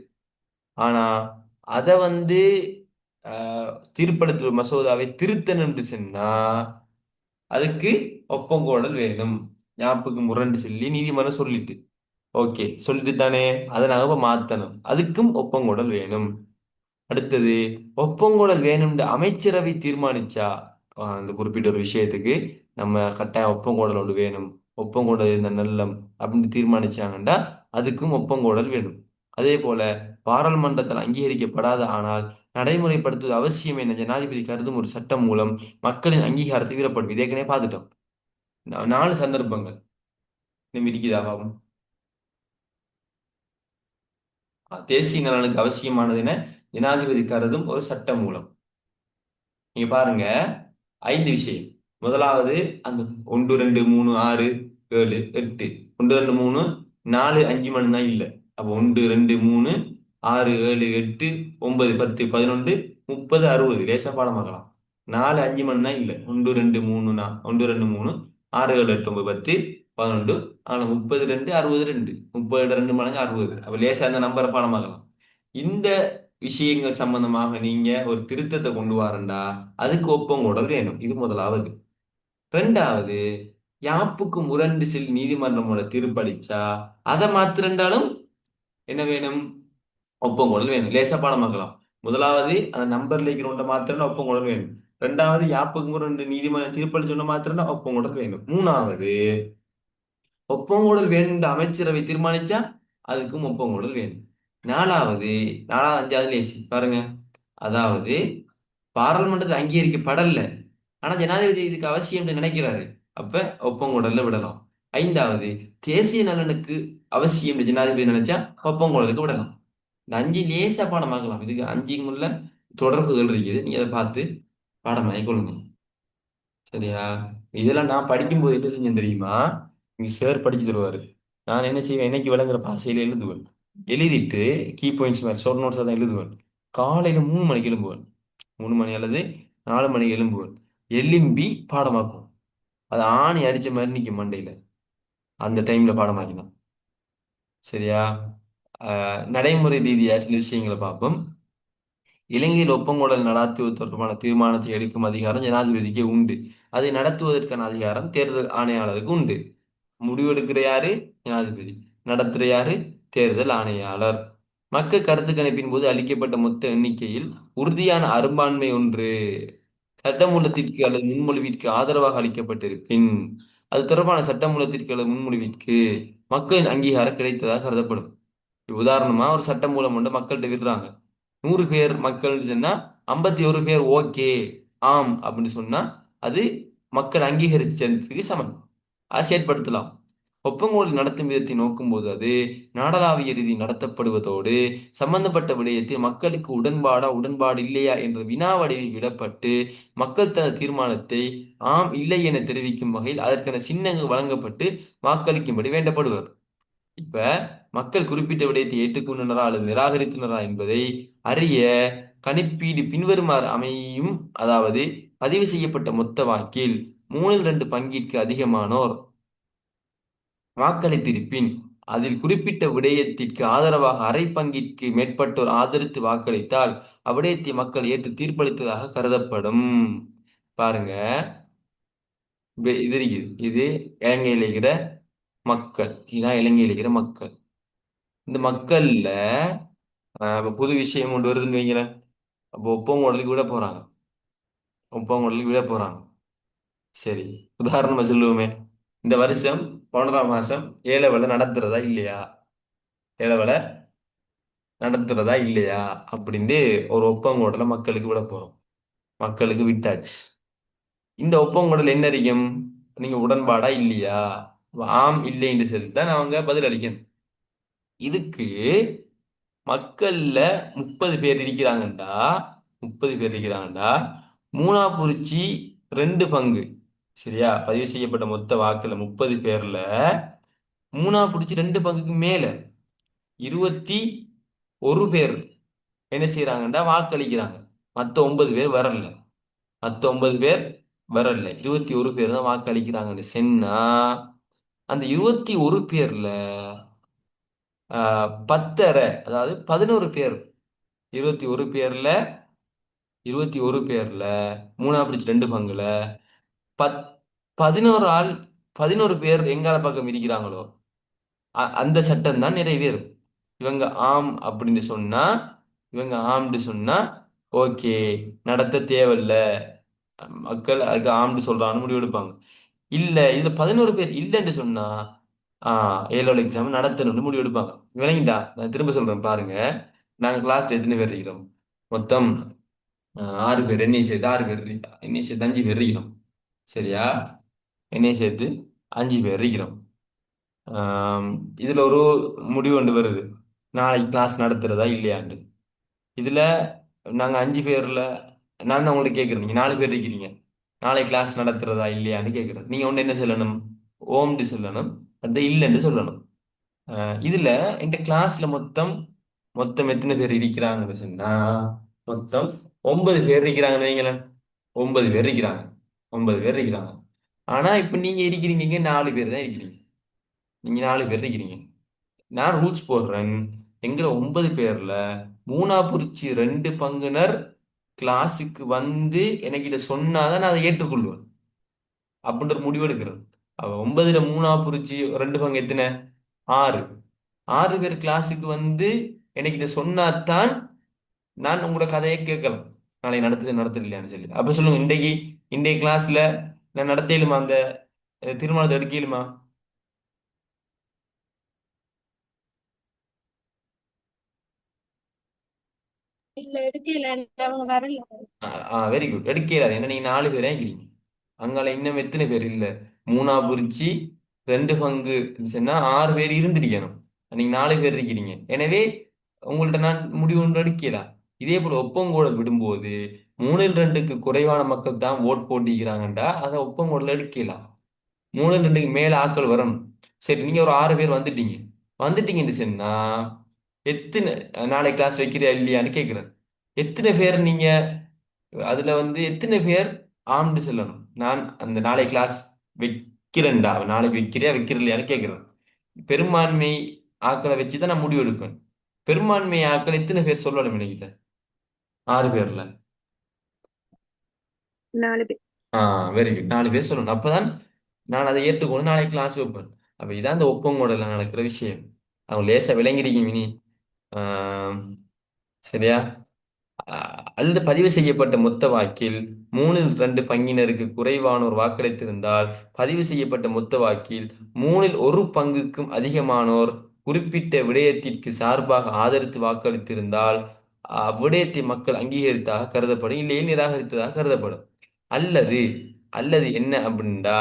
ஆனா அத தீர்ப்பளித்துள்ள மசோதாவை திருத்தணும்னு சொன்னா அதுக்கு ஒப்பங்கோடல் வேணும். யாப்புக்கு முரண்டு சொல்லி நீதிமன்றம் சொல்லிட்டு, ஓகே சொல்லிட்டு தானே, அதை நாங்க இப்ப மாத்தணும், அதுக்கும் ஒப்பங்கோடல் வேணும். அடுத்தது ஒப்பங்கோடல் வேணும்னு அமைச்சரவை தீர்மானிச்சா அந்த குறிப்பிட்ட ஒரு விஷயத்துக்கு நம்ம கட்டாயம் ஒப்பங்கோடல் ஒன்று வேணும், ஒப்பங்கோடல் இந்த நல்லம் அப்படின்னு தீர்மானிச்சாங்கன்னா அதுக்கும் ஒப்பங்கோடல் வேணும். அதே போல பாராளுமன்றத்தால் அங்கீகரிக்கப்படாத ஆனால் நடைமுறைப்படுத்துவது அவசியம் என ஜனாதிபதி கருதும் ஒரு சட்டம் மூலம் மக்களின் அங்கீகாரத்தை வீரப்படும். இதே ஏற்கனவே பார்த்துட்டோம். 4 சந்தர்ப்பங்கள் இன்னும் இருக்குதா பாவம். தேசிய நலனுக்கு அவசியமானது என ஜனாதிபதி கருதும் ஒரு சட்ட மூலம். நீங்க பாருங்க, 5 விஷயம். முதலாவது அந்த 1 2 3 6 7 8 1 2 3 4 5 மணி தான் இல்லை. அப்போ 1 2 3 6 7 8 9 10 11 30 60 லேசா பாடமாக்கலாம். 4 5 மணி தான் இல்லை. 1 2 3 1 2 3 6 7 8 9 10 11 ஆனா 32 62 32 மடங்கு 60. அப்ப லேசா அந்த நம்பரை பாடமாக்கலாம். இந்த விஷயங்கள் சம்பந்தமாக நீங்க ஒரு திருத்தத்தை கொண்டு வரண்டா அதுக்கு ஒப்பங்கோடல் வேணும். இது முதலாவது. ரெண்டாவது, யாப்புக்கு முரண்டு செல் நீதிமன்றமோட தீர்ப்பளிச்சா அதை மாத்திரண்டாலும் என்ன வேணும்? ஒப்பங்கோடல் வேணும். லேசா பாடமாக்கலாம். முதலாவது அந்த நம்பர்ல இருக்கிற மாத்திரம் ஒப்பங்கோடல் வேணும். ரெண்டாவது, யாப்புக்கு முரண்டு நீதிமன்றம் தீர்ப்பளிச்ச மாத்திரம் ஒப்பங்கோடல் வேணும். மூணாவது, ஒப்பங்கோடல் வேணும் அமைச்சரவை தீர்மானிச்சா அதுக்கும் ஒப்பங்கோடல் வேணும். நாலாவது 5வது லேசி பாருங்க, அதாவது பாராளுமன்றத்தில் அங்கீகரிக்கப்படல ஆனா ஜனாதிபதி இதுக்கு அவசியம் நினைக்கிறாரு, அப்ப ஒப்பங்கோடல்ல விடலாம். 5வது, தேசிய நலனுக்கு அவசியம் ஜனாதிபதி நினைச்சா ஒப்பங்கோடலுக்கு விடலாம். இந்த 5 லேசா பாடமாக்கலாம். இதுக்கு 5 உள்ள தொடர்புகள் இருக்குது, நீங்க அதை பார்த்து பாடமாகி கொள்ளுங்க. சரியா? இதெல்லாம் நான் படிக்கும்போது என்ன செஞ்சேன் தெரியுமா? இங்க சார் படிச்சு தருவாரு, நான் என்ன செய்வேன், எனக்கு விளங்குற பாசையில எழுதுவேன். எழுதிட்டு கீ பாயிண்ட்ஸ் மாதிரி ஷார்ட் நோட்ஸாக தான் எழுதுவேன். காலையில 3 மணிக்கு எழும்புவேன். 3 மணி அல்லது 4 மணிக்கு எழும்புவேன். எலும்பி பாடமாக்கும். அது ஆணி அடிச்ச மாதிரி நிற்கும் மண்டையில. அந்த டைம்ல பாடமாக்கினான். சரியா? நடைமுறை ரீதியா சில விஷயங்களை பார்ப்போம். இலங்கையில் ஒப்பங்கோடல் நடாத்துவது தொடர்பான தீர்மானத்தை எடுக்கும் அதிகாரம் ஜனாதிபதிக்கு உண்டு. அதை நடத்துவதற்கான அதிகாரம் தேர்தல் ஆணையாளருக்கு உண்டு. முடிவெடுக்கிற யாரு? ஜனாதிபதி. நடத்துற யாரு? தேர்தல் ஆணையாளர். மக்கள் கருத்து கணிப்பின் போது அளிக்கப்பட்ட மொத்த எண்ணிக்கையில் உறுதியான அரும்பான்மை ஒன்று சட்டமூலத்திற்கு அல்லது முன்மொழிவிற்கு ஆதரவாக அளிக்கப்பட்டிருப்பின் அது தொடர்பான சட்டமூலத்திற்கு அல்லது முன்மொழிவிற்கு மக்களின் அங்கீகாரம் கிடைத்ததாக கருதப்படும். உதாரணமா ஒரு சட்டமூலம் ஒன்று மக்கள்கிட்ட விடுறாங்க. 100 பேர் மக்கள் சொன்னா 51 பேர் ஓகே ஆம் அப்படின்னு சொன்னா அது மக்கள் அங்கீகரிச்சதுக்கு சமம். அதை செயற்படுத்தலாம். ஒப்பங்கோல் நடத்தும் விதத்தை நோக்கும்போது அது நாடளாவிய ரீதி நடத்தப்படுவதோடு சம்பந்தப்பட்ட விடயத்தில் மக்களுக்கு உடன்பாடா உடன்பாடு இல்லையா என்ற வினாவடிவில் விடப்பட்டு மக்கள் தனது தீர்மானத்தை ஆம் இல்லை என தெரிவிக்கும் வகையில் அதற்கான சின்னங்கள் வழங்கப்பட்டு வாக்களிக்கும்படி வேண்டப்படுவர். இப்ப மக்கள் குறிப்பிட்ட விடயத்தை ஏற்றுக்கொண்டனரா அல்லது நிராகரித்தனரா என்பதை அறிய கணிப்பீடு பின்வருமாறு அமையும். அதாவது பதிவு செய்யப்பட்ட மொத்த வாக்கில் 3/2 பங்கிற்கு அதிகமானோர் வாக்களித்திருப்பின் அதில் குறிப்பிட்ட விடயத்திற்கு ஆதரவாக அரை பங்கிற்கு மேற்பட்டோர் ஆதரித்து வாக்களித்தால் அவ்விடயத்தை மக்கள் ஏற்று தீர்ப்பளித்ததாக கருதப்படும். பாருங்க, இது இருக்குது. இது இலங்கையில் இருக்கிற மக்கள். இதான் இலங்கையில் இருக்கிற மக்கள். இந்த மக்கள்ல இப்ப புது விஷயம் கொண்டு வருதுன்னு வைங்களேன். அப்போ ஒப்பம் உடலுக்கு விட போறாங்க. ஒப்பம் உடலுக்கு விட போறாங்க. சரி, உதாரணமா சொல்லுவோமே, இந்த வருஷம் 11ஆம் மாசம் ஏலவலை நடத்துறதா இல்லையா, ஏலவலை நடத்துறதா இல்லையா அப்படின்னு ஒரு ஒப்பங்கூடல மக்களுக்கு விட போறோம். மக்களுக்கு விட்டாச்சு. இந்த ஒப்பங்கூடல் என்ன அறியும், நீங்க உடன்பாடா இல்லையா, ஆம் இல்லைன்னு சொல்லித்தான் அவங்க பதில் அளிக்கணும். இதுக்கு மக்கள்ல 30 பேர் இருக்கிறாங்கண்டா, 30 பேர் இருக்கிறாங்கண்டா, மூணா குறிச்சி 2 பங்கு. சரியா, பதிவு செய்யப்பட்ட மொத்த வாக்குல 30 பேர்ல மூணா பிடிச்சி 2 பங்குக்கு மேல 21 பேர் என்ன செய்யறாங்கடா, வாக்களிக்கிறாங்க. மற்ற 9 பேர் வரல. மற்ற 9 பேர் வரல, 21 பேர் தான் வாக்களிக்கிறாங்கன்னு சொன்னா, அந்த 21 பேர்ல 10.5, அதாவது 11 பேர், 21 பேர்ல 21 பேர்ல மூணா பிடிச்சி 2 பங்குல பத் 11 ஆள், 11 பேர் எங்கால பக்கம் இருக்கிறாங்களோ அந்த சட்டம் தான் நிறைவேறும். இவங்க ஆம் அப்படின்னு சொன்னா, இவங்க ஆம்னு சொன்னா ஓகே, நடத்த தேவையில்ல, மக்கள் அதுக்கு ஆம்னு சொல்றான்னு முடிவெடுப்பாங்க. இல்ல, இதுல 11 பேர் இல்லைன்னு சொன்னா ஏலோல் எக்ஸாம் நடத்தணும்னு முடிவெடுப்பாங்க. விளங்கிட்டா? நான் திரும்ப சொல்றேன் பாருங்க. நாங்க கிளாஸ்ல எத்தனை பேர் இருக்கிறோம்? மொத்தம் 6 பேர். என்னையும் சேர்த்து 6 பேர் இருக்கா, என்னையும் சேர்த்து 5 பேர் இருக்கிறோம். சரியா, என்னையும் சேர்த்து 5 பேர் இருக்கிறோம். ஆம், இதுல ஒரு முடிவு கொண்டு வருது, நாளைக்கு கிளாஸ் நடத்துறதா இல்லையாண்டு. இதுல நாங்க 5 பேர்ல நான் தான் உங்கள்ட்ட கேட்குறேன், நீங்க 4 பேர் இருக்கிறீங்க, நாளை கிளாஸ் நடத்துறதா இல்லையான்னு கேட்குறேன். நீங்க ஒன்று என்ன சொல்லணும், ஓம்னு சொல்லணும், அது இல்லைன்னு சொல்லணும். இதுல எங்க கிளாஸ்ல மொத்தம் மொத்தம் எத்தனை பேர் இருக்கிறாங்கன்னு சொன்னா, மொத்தம் 9 பேர் இருக்கிறாங்கன்னு வைங்களேன். 9 பேர் இருக்கிறாங்க, 9 பேர் இருக்கிறாங்க. ஆனா இப்ப நீங்க இருக்கிறீங்க, இங்க 4 பேர் தான் இருக்கிறீங்க. நீங்க 4 பேர் இருக்கிறீங்க. நான் ரூல்ஸ் போடுறேன், எங்களை 9 பேர்ல மூணா குறிச்சி 2 பங்குனர் கிளாஸுக்கு வந்து எனக்கு இதை சொன்னாதான் நான் அதை ஏற்றுக்கொள்வேன் அப்படின்ற ஒரு முடிவு எடுக்கிறேன். அவ 9ல மூணா குறிச்சி 2 பங்கு எத்தனை, 6. 6 பேர் கிளாஸுக்கு வந்து எனக்கு இதை சொன்னாதான் நான் உங்களோட கதையை கேட்கலாம், நாளை நடத்தலையான்னு சொல்லி. அப்ப சொல்லுங்க, இன்றைய கிளாஸ்ல நான் நடத்தலுமா, அந்த தீர்மானத்தை எடுக்கலுமா? இல்ல எடுக்கல, அவங்க வரல. வெரி குட், எடுக்கிறாரு. ஏன்னா நீங்க 4 பேரா இருக்கிறீங்க. அங்கால இன்னும் எத்தனை பேர் இல்ல, மூணா குறிச்சி 2 பங்கு சொன்னா 6 பேர் இருந்திருக்கணும். நீங்க 4 பேர் இருக்கிறீங்க. எனவே உங்கள்ட்ட நான் முடிவு ஒன்று எடுக்கலாம். இதே போல ஒப்பங்கூடல் விடும்போது 3/2க்கு குறைவான மக்கள் தான் ஓட் போட்டிக்கிறாங்கண்டா அதை ஒப்பங்கூடல் எடுக்கலாம். 3/2க்கு மேல ஆட்கள் வரணும். சரி, நீங்க ஒரு 6 பேர் வந்துட்டீங்கன்னு சொன்னா எத்தனை, நாளை கிளாஸ் வைக்கிறியா இல்லையான்னு கேட்கிறேன். எத்தனை பேர் நீங்க அதுல வந்து எத்தனை பேர் ஆம்னு சொல்லணும், நான் அந்த நாளை கிளாஸ் வைக்கிறேன்டா, நாளைக்கு வைக்கிறியா வைக்கிறலையான்னு கேட்கிறேன். பெரும்பான்மை ஆக்களை வச்சுதான் நான் முடிவு எடுப்பேன். பெரும்பான்மை ஆக்கள் எத்தனை பேர் சொல்லணும் நினைக்கிறேன்? 6 பேர்ல 4 பேர். வெரி குட், 4 பேர் சொல்லணும். அப்பதான் நான் அதை ஏற்றுக்கொண்டு நாளைக்கு கிளாஸ் வைப்பேன். அப்ப இதான் இந்த ஒப்பங்கூடல நடக்கிற விஷயம். அவங்க லேசா விளங்கிருக்கீங்க நீ. ஆஹ் சரியா? அல்லது பதிவு செய்யப்பட்ட மொத்த வாக்கில் 3/2 பங்கினருக்கு குறைவானோர் வாக்களித்திருந்தால், பதிவு செய்யப்பட்ட மொத்த வாக்கில் 1/3 பங்குக்கும் அதிகமானோர் குறிப்பிட்ட விடயத்திற்கு சார்பாக ஆதரித்து வாக்களித்திருந்தால் அவ்விடயத்தை மக்கள் அங்கீகரித்தாக கருதப்படும், இல்லையே நிராகரித்ததாக கருதப்படும். அல்லது அல்லது என்ன அப்படின்டா,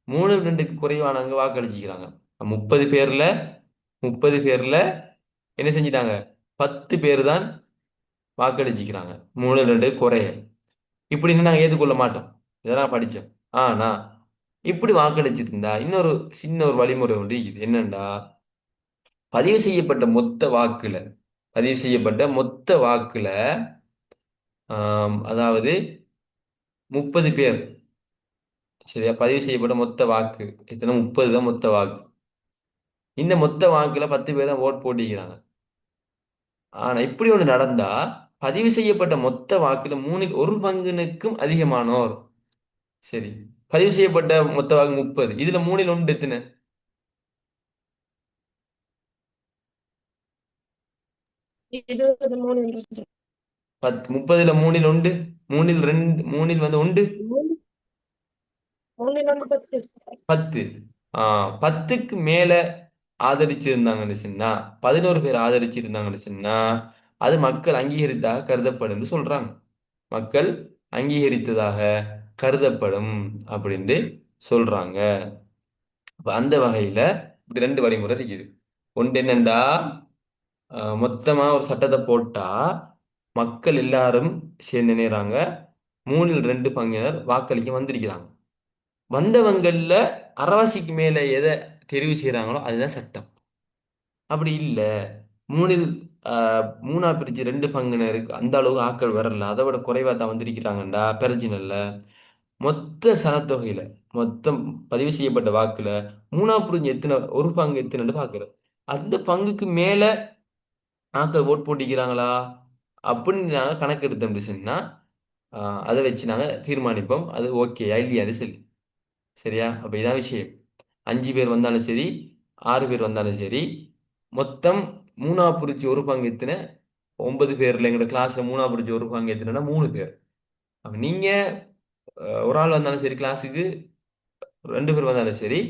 3/2க்கு குறைவானவங்க வாக்களிச்சுக்கிறாங்க. 30 பேர்ல 30 பேர்ல என்ன செஞ்சிட்டாங்க, 10 பேர் தான் வாக்களிச்சுக்கிறாங்க, 3/2 குறைய. இப்படின்னு நாங்கள் ஏற்றுக்கொள்ள மாட்டோம். இதெல்லாம் படித்தோம். ஆனா இப்படி வாக்களிச்சிட்டு இருந்தா இன்னொரு சின்ன ஒரு வழிமுறை உண்டு. இது என்னண்டா, பதிவு செய்யப்பட்ட மொத்த வாக்குல பதிவு செய்யப்பட்ட மொத்த வாக்குல அதாவது 30 பேர். சரியா, பதிவு செய்யப்பட்ட மொத்த வாக்கு எத்தனை, 30 தான் மொத்த வாக்கு. இந்த மொத்த வாக்குல 10 பேர் தான் ஓட் போட்டிக்கிறாங்க. ஆனா இப்படி ஒண்ணு நடந்தா பதிவு செய்யப்பட்ட மொத்த வாக்குல மூணில் ஒரு பங்கினுக்கும் அதிகமானோர், சரி, பதிவு செய்யப்பட்ட மொத்த வாக்கு 30, இதுல மூணில் ஒன்று எத்தனை? 23 இருந்துச்சு. 30ல மூணில் ஒன்று, மூணில் ரெண்டு, மூணில் வந்து ஒன்று, மூணு மூணு நம்ம 10. 10. 10க்கு மேல ஆதரிச்சிருந்தாங்கன்னு சொன்னா, 11 பேர் ஆதரிச்சிருந்தாங்கன்னு சொன்னா அது மக்கள் அங்கீகரித்ததாக கருதப்படும் சொல்றாங்க. மக்கள் அங்கீகரித்ததாக கருதப்படும் அப்படின்னு சொல்றாங்க. அப்ப அந்த வகையில இப்படி ரெண்டு வழிமுறை இருக்குது. ஒன்று என்னண்டா, மொத்தமா ஒரு சட்டத்தை போட்டா மக்கள் எல்லாரும் சேர்ந்து நினைறாங்க, மூணில் ரெண்டு பங்கினர் வாக்களிக்க வந்திருக்கிறாங்க. வந்தவங்கள்ல அரைவாசிக்கு மேல எதை தெரிவு செய்யறாங்களோ அதுதான் சட்டம். அப்படி இல்லை, மூணில் மூணா பிரிச்சு ரெண்டு பங்கினருக்கு அந்த அளவுக்கு ஆட்கள் வரல, அதை விட குறைவா தான் வந்திருக்கிறாங்கண்டா பிரச்சனை இல்லை. மொத்த சனத்தொகையில, மொத்தம் பதிவு செய்யப்பட்ட வாக்குல மூணா புரிஞ்சு எத்தனை, ஒரு பங்கு எத்தனைன்னு பாக்குறோம். அந்த பங்குக்கு மேல ஆட்கள் ஓட் போட்டிக்கிறாங்களா அப்படின்னு நாங்க கணக்கெடுத்தோம் சொன்னா அதை வச்சு நாங்க தீர்மானிப்போம் அது ஓகே இல்லையான்னு சொல்லி. சரியா? அப்ப இதான் விஷயம். 5 பேர் வந்தாலும் சரி, 6 பேர் வந்தாலும் சரி, மொத்தம் மூணா புரிச்சு ஒரு பங்கு எத்தனை, 9 பேர்ல எங்களோட கிளாஸ்ல மூணா புரிச்சு ஒரு பங்கு எத்தனைன்னா 3 பேர். அப்ப நீங்க ஒரு ஆள் வந்தாலும் சரி, கிளாஸுக்கு 2 பேர் வந்தாலும் சரி,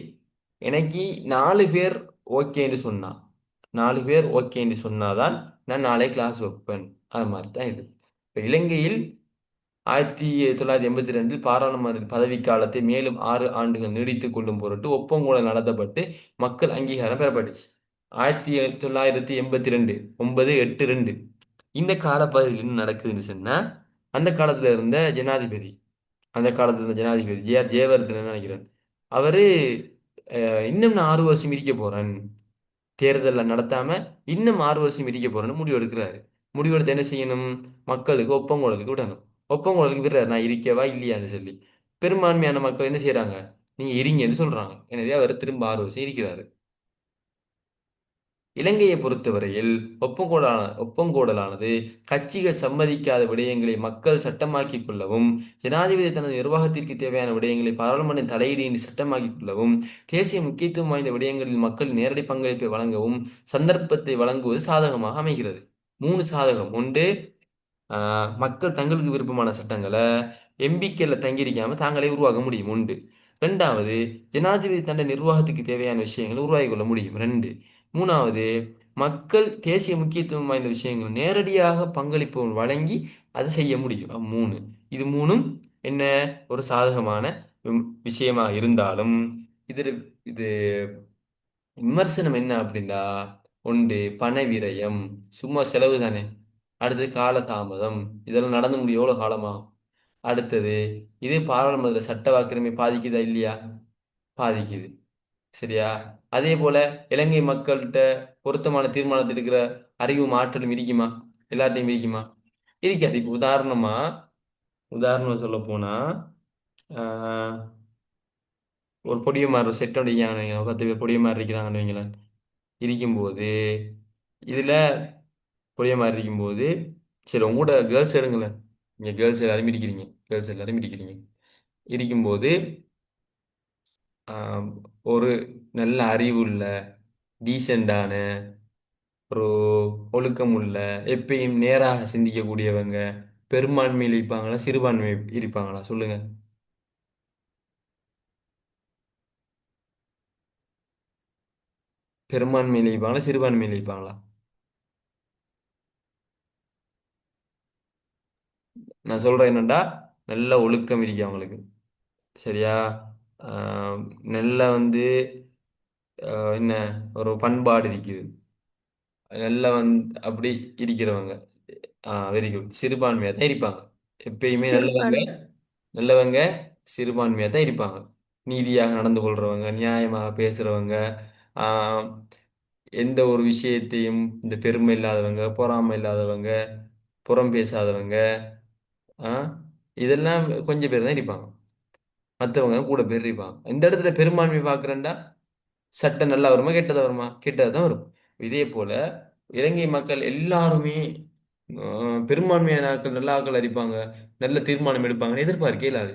எனக்கு 4 பேர் ஓகேன்னு சொன்னா, 4 பேர் ஓகேன்னு சொன்னாதான் நான் நாளை கிளாஸ் வைப்பேன். அது மாதிரி தான் இது. இப்போ இலங்கையில் 1982 பாராளுமன்ற பதவிக்காலத்தை மேலும் 6 ஆண்டுகள் நீடித்துக் கொள்ளும் பொருட்டு ஒப்பந்தம் நடத்தப்பட்டு மக்கள் அங்கீகாரம் பெறப்பட்டுச்சு. 1982, 9/8/2. இந்த காலப்பகுதியில் என்ன நடக்குதுன்னு சொன்னா, அந்த காலத்துல இருந்த ஜனாதிபதி, அந்த காலத்துல இருந்த ஜனாதிபதி ஜே.ஆர். ஜெயவர்தன நினைக்கிறேன், அவரு இன்னும் நான் 6 வருஷம் இருக்க போறேன், தேர்தலில் நடத்தாம இன்னும் 6 வருஷம் இருக்க போறேன்னு முடிவு எடுக்கிறாரு. முடிவெடுத்து என்ன செய்யணும், மக்களுக்கு ஒப்பங்குழலுக்கு விடணும். ஒப்பங்குழலுக்கு விடுறாரு, நான் இருக்கவா இல்லையான்னு சொல்லி. பெரும்பான்மையான மக்கள் என்ன செய்யறாங்க, நீங்க இருங்கன்னு சொல்றாங்க. எனவே அவர் திரும்ப 6 வருஷம் இருக்கிறாரு. இலங்கையை பொறுத்தவரையில் ஒப்பங்கோடலானது கட்சிகள் சம்மதிக்காத விடயங்களை மக்கள் சட்டமாக்கிக் கொள்ளவும், ஜனாதிபதி தனது நிர்வாகத்திற்கு தேவையான விடயங்களை பாராளுமன்ற தலையீடின்றி சட்டமாக்கிக் கொள்ளவும், தேசிய முக்கியத்துவம் வாய்ந்த விடயங்களில் மக்கள் நேரடி பங்களிப்பை வழங்கவும் சந்தர்ப்பத்தை வழங்குவது சாதகமாக அமைகிறது. 3 சாதகம். ஒன்று, மக்கள் தங்களுக்கு விருப்பமான சட்டங்களை எம்பிக்கள் தங்கியிருக்காம தாங்களே உருவாக்க முடியும். உண்டு. ரெண்டாவது, ஜனாதிபதி தன்னை நிர்வாகத்துக்கு தேவையான விஷயங்களை உருவாக்கி கொள்ள முடியும். ரெண்டு. மூணாவது, மக்கள் தேசிய முக்கியத்துவம் வாய்ந்த விஷயங்கள் நேரடியாக பங்களிப்பு வழங்கி அதை செய்ய முடியும். மூணு. இது மூணும் என்ன, ஒரு சாதகமான விஷயமா இருந்தாலும் இது இது விமர்சனம் என்ன அப்படின்னா, ஒன்று பண விரயம், சும்மா செலவு தானே. அடுத்தது கால தாமதம், இதெல்லாம் நடந்து முடியும் எவ்வளோ காலமாகும். அடுத்தது, இது பாராளுமன்ற சட்ட வாக்கிரமை பாதிக்குதா இல்லையா? பாதிக்குது. சரியா? அதே போல இலங்கை மக்கள்கிட்ட பொருத்தமான தீர்மானத்தில் இருக்கிற அறிவும் ஆற்றலும் இருக்குமா? எல்லாத்தையும் இருக்குமா? இருக்காது. இப்போ உதாரணமா சொல்ல போனா, ஆஹ், ஒரு பொடியமார் செட் அடிக்கிறாங்க, 10 பேர் பொடியமார் இருக்கிறாங்கன்னு வைங்களேன். இருக்கும்போது இதுல பொடியமார் இருக்கும்போது, சரி உங்களோட கேர்ள்ஸ் எடுங்களேன், நீங்க கேர்ள்ஸ் எல்லாரும் இருக்கிறீங்க, கேர்ள்ஸ் எல்லாரும் இருக்கிறீங்க, இருக்கும்போது ஆஹ், ஒரு நல்ல அறிவுள்ள, டீசெண்டான, ஒரு ஒழுக்கம் உள்ள, எப்பயும் நேராக சிந்திக்கக்கூடியவங்க பெரும்பான்மையில் இருப்பாங்களா, சிறுபான்மை இருப்பாங்களா? சொல்லுங்க. பெரும்பான்மையில் இருப்பாங்களா, சிறுபான்மையில் இருப்பாங்களா? நான் சொல்றேன் என்னண்டா, நல்ல ஒழுக்கம் இருக்கு அவங்களுக்கு. சரியா? ஆஹ், நல்ல வந்து என்ன, ஒரு பண்பாடு இருக்குது, நல்ல அப்படி இருக்கிறவங்க. Very good. சிறுபான்மையாக தான் இருப்பாங்க. எப்பயுமே நல்லவங்க, சிறுபான்மை. நல்லவங்க சிறுபான்மையாக தான் இருப்பாங்க. நீதியாக நடந்து கொள்றவங்க, நியாயமாக பேசுறவங்க, ஆஹ், எந்த ஒரு விஷயத்தையும் இந்த பெருமை இல்லாதவங்க, பொறாமை இல்லாதவங்க, புறம் பேசாதவங்க, ஆஹ், இதெல்லாம் கொஞ்சம் பேர் தான் இருப்பாங்க. மற்றவங்க கூட பேர் இருப்பாங்க. இந்த இடத்துல பெரும்பான்மை பார்க்குறேன்டா, சட்டம் நல்லா வருமா கெட்டதா வருமா? கெட்டது தான் வரும். இதே போல இலங்கை மக்கள் எல்லாருமே பெரும்பான்மையான ஆட்கள் நல்ல ஆட்கள் அடிப்பாங்க, நல்ல தீர்மானம் எடுப்பாங்கன்னு எதிர்பார்க்கே இல்லாது.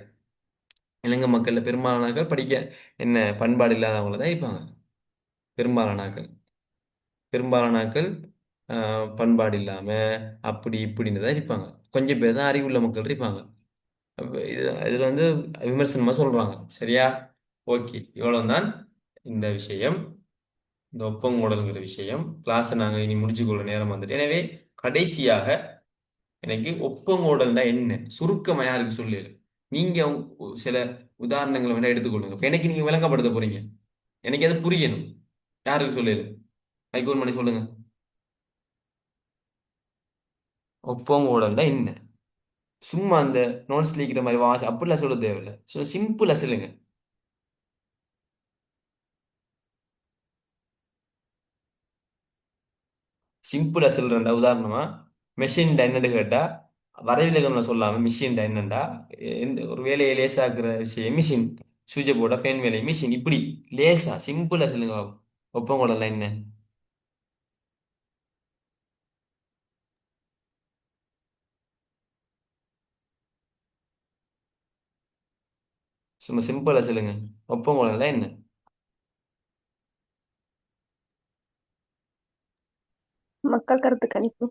இலங்கை மக்கள்ல பெரும்பாலான ஆட்கள் படிக்க என்ன பண்பாடு இல்லாதவங்கள தான் இருப்பாங்க. பெரும்பாலான ஆட்கள் பெரும்பாலான ஆட்கள் பண்பாடு இல்லாம அப்படி இப்படின்னு தான் இருப்பாங்க. கொஞ்சம் பேர் தான் அறிவுள்ள மக்கள் இருப்பாங்க. அப்ப இதுல வந்து விமர்சனமா சொல்றாங்க. சரியா? ஓகே, இவ்வளவுதான் இந்த விஷயம். இந்த ஒப்பங்கூடல்ங்கிற விஷயம் கிளாஸை நாங்கள் இனி முடிச்சுக்கொள்ள நேரம் வந்துட்டு. எனவே கடைசியாக எனக்கு ஒப்பங்கூடல்னா என்ன சுருக்கமா யாருக்கு சொல்லல. நீங்க சில உதாரணங்களை வேணா எடுத்துக்கொள்ளுங்க. இப்ப எனக்கு நீங்க விளங்கப்படுத்த போறீங்க, எனக்கு அது புரியணும். யாருக்கு சொல்லல? மைக்கூர் மணி சொல்லுங்க. ஒப்பங்கூடல்னா என்ன? சும்மா அந்த நோட்ஸ் லீக்கிற மாதிரி வாசி அப்படிலாம் சொல்ல தேவையில்லை. சிம்பிளா சொல்லுங்க. சிம்பிளா சொல்றேன்டா. உதாரணமா மெஷின் என்னன்னு கேட்டா வரைவிலக்கணம்ல சொல்லாம மிஷின் என்னண்டா எந்த ஒரு வேலையை லேசாக்குற விஷயம் மிஷின். சுவிட்சை போட்டா ஃபேன் வேலை மிஷின். இப்படி லேசா சிம்பிளா சொல்லுங்க பாப்போம். ஒப்பங்கூடலாம் என்ன? சும்மா சிம்பிளா சொல்லுங்க. ஒப்பங்கூடலாம் என்ன? மக்கள் கருத்து கணிப்பு.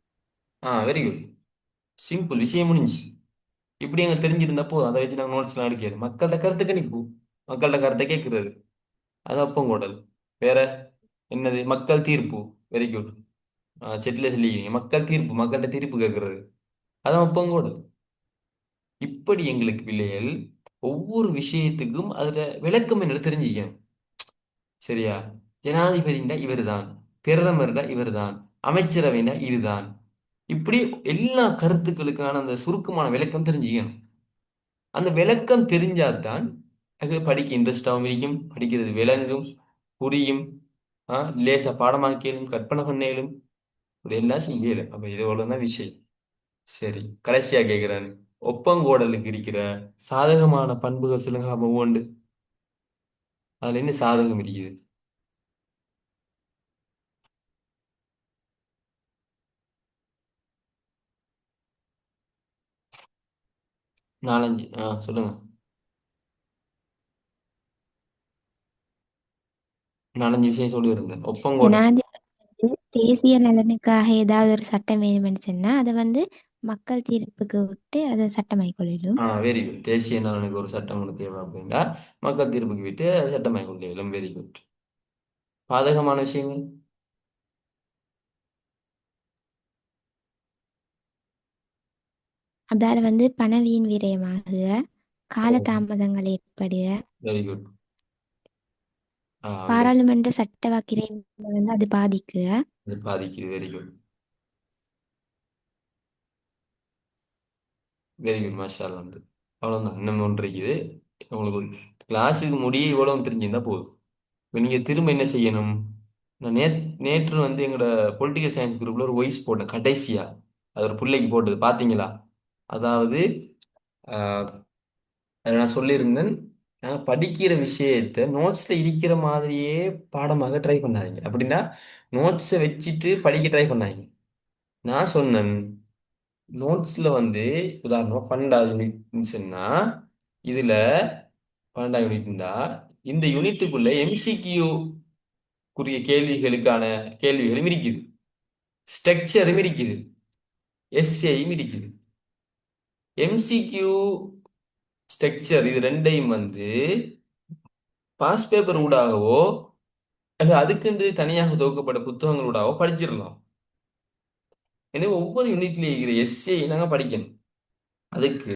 Very good. சிம்பிள், விஷயம் முடிஞ்சு. இப்படி எங்களுக்கு தெரிஞ்சிருந்தா போதும். அதை வச்சு நாங்கள் நோட்ஸ்லாம் அடிக்கிறது. மக்கள்கிட்ட கருத்து கணிப்பு, மக்கள்கிட்ட கருத்தை கேட்கறது, அது ஒப்பங்கூடல். வேற என்னது? மக்கள் தீர்ப்பு. Very good. செட்டில் சொல்லிக்கிறீங்க. மக்கள் தீர்ப்பு, மக்கள்கிட்ட தீர்ப்பு கேட்கறது, அதான் ஒப்பங்கூடல். இப்படி எங்களுக்கு பிள்ளைகள் ஒவ்வொரு விஷயத்துக்கும் அதுல விளக்கம் என்னன்னு தெரிஞ்சுக்கணும். சரியா? ஜனாதிபதினா இவர்தான், பிரதமர்னா இவர்தான், அமைச்சரவைனா இதுதான். இப்படி எல்லா கருத்துக்களுக்கான அந்த சுருக்கமான விளக்கம் தெரிஞ்சுக்கணும். அந்த விளக்கம் தெரிஞ்சாதான் அது படிக்க இன்ட்ரெஸ்டாகவும் இருக்கும், படிக்கிறது விளங்கும், புரியும். லேசா பாடமாக்கியலும் கற்பனை பண்ணேலும் இப்படி எல்லாம் செய்யலும். அப்ப இது அவ்வளவுதான் விஷயம். சரி, கடைசியா கேட்கிறேன். ஒப்பங்கோடலுக்கு இருக்கிற சாதகமான பண்புகள் சொல்லுங்க அப்ப ஒவ்வொன்று. அதுல என்ன சாதகம் இருக்குது? நாலஞ்சு சொல்லுங்க. நாலஞ்சு விஷயம் சொல்லி இருந்தேன் ஒப்பங்கோடல். ஜனாதிபதி தேசிய நலனுக்காக ஏதாவது ஒரு சட்டம் வேணும்னு சொன்னா அதை வந்து மக்கள் தீர்ப்புக்கு விட்டு அதை சட்டமாய் கொள்ளிடும். Very good. தேசிய நலனுக்கு ஒரு சட்டம் ஒன்று தேவை அப்படின்னா மக்கள் தீர்ப்புக்கு விட்டு சட்டமாய் கொள்ளையிலும். Very good. பாதகமான விஷயங்கள். அதால வந்து பண வீண் விரயமாகுக, காலதாமதங்கள் ஏற்படுக, வெரி குட். பாராளுமன்ற சட்ட வாக்கினை வந்து அது பாதிக்குக. அது பாதிக்குது. Very good. Very good. மாஷா அல்லாஹ். அவ்வளோதான். இன்னும் ஒன்று இருக்குது. உங்களுக்கு கிளாஸுக்கு முடிய இவ்வளவு தெரிஞ்சிருந்தா போதும். இப்போ நீங்கள் திரும்ப என்ன செய்யணும்? நான் நேற்று வந்து எங்களோட பொலிட்டிக்கல் சயின்ஸ் குரூப்ல ஒரு வாய்ஸ் போட்டேன் கடைசியா. அது ஒரு பிள்ளைக்கு போட்டது பார்த்தீங்களா? அதாவது ஆஹ், அதை நான் சொல்லியிருந்தேன். நான் படிக்கிற விஷயத்தை நோட்ஸ்ல இருக்கிற மாதிரியே பாடமாக ட்ரை பண்ணாதீங்க. அப்படின்னா நோட்ஸை வச்சுட்டு படிக்க ட்ரை பண்ணாதீங்க. நான் சொன்னேன் நோட்ஸ்ல வந்து உதாரணமா 12வது யூனிட்னு சொன்னா இதுல 12வது யூனிட்னா இந்த யூனிட்டுக்குள்ள எம்சிக்யூ குரிய கேள்விகளுக்கான கேள்விகளும் இருக்குது, ஸ்ட்ரக்சரும் இருக்குது, எஸ்ஏயும் இருக்குது. எம்சிக்யூ ஸ்ட்ரக்சர் இது ரெண்டையும் வந்து பாஸ் பேப்பர் ஊடாகவோ அல்ல அதுக்குண்டு தனியாக தொகுக்கப்பட்ட புத்தகங்களூடாகவோ படிச்சிடலாம். எனவே ஒவ்வொரு யூனிட்லயும் இருக்கிற எஸ்ஏ நாங்க படிக்கணும். அதுக்கு